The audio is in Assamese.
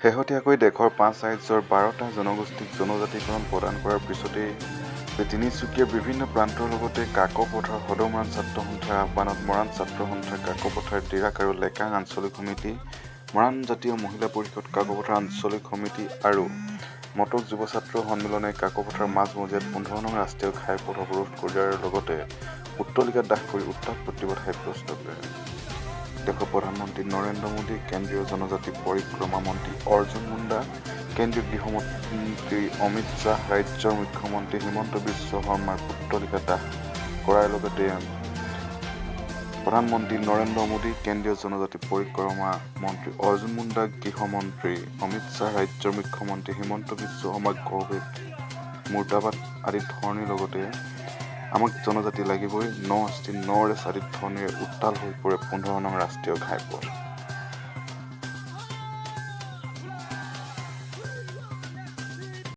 শেহতীয়াকৈ দেশৰ 5 ৰাজ্যৰ 12টা জনগোষ্ঠীক জনজাতিকৰণ প্ৰদান কৰাৰ পিছতেই তিনিচুকীয়াৰ বিভিন্ন প্ৰান্তৰ লগতে কাকপথাৰ সদৰমৰাণ ছাত্ৰ সন্থাৰ আহ্বানত মৰাণ ছাত্ৰ সন্থাৰ কাকপথাৰ ডিৰাক আৰু লেকাং আঞ্চলিক সমিতি, মৰাণ জাতীয় মহিলা পৰিষদ কাকপথাৰ আঞ্চলিক সমিতি আৰু মটক যুৱ ছাত্ৰ সন্মিলনে কাকপথাৰ মাজমজিয়াত 15 নং ৰাষ্ট্ৰীয় ঘাইপথ অৱৰোধ কৰাৰ লগতে উত্তলিকা দাহ কৰি উত্তাপ প্ৰতিবাদ সাব্যস্ত কৰে। দেশৰ প্ৰধানমন্ত্ৰী নৰেন্দ্ৰ মোদী, কেন্দ্ৰীয় জনজাতি পৰিক্ৰমা মন্ত্ৰী অৰ্জুন মুণ্ডা, কেন্দ্ৰীয় গৃহমন্ত্ৰী অমিত শ্বাহ, ৰাজ্যৰ মুখ্যমন্ত্ৰী হিমন্ত বিশ্ব শৰ্মাৰ পুত্তলিকা দাহ কৰাৰ লগতে প্ৰধানমন্ত্ৰী নৰেন্দ্ৰ মোদী, কেন্দ্ৰীয় জনজাতি পৰিক্ৰমা মন্ত্ৰী অৰ্জুন মুণ্ডা, গৃহমন্ত্ৰী অমিত শ্বাহ, ৰাজ্যৰ মুখ্যমন্ত্ৰী হিমন্ত বিশ্ব শৰ্মাক গভীৰ মুৰ্দাবাদ আদি ধৰণীৰ লগতে আমাক জনজাতি লাগিবই, ন অস্থি ন ৰেচ আদি ধৰণীৰে উত্তাল হৈ পৰে 15 নং ৰাষ্ট্ৰীয় ঘাইপথ।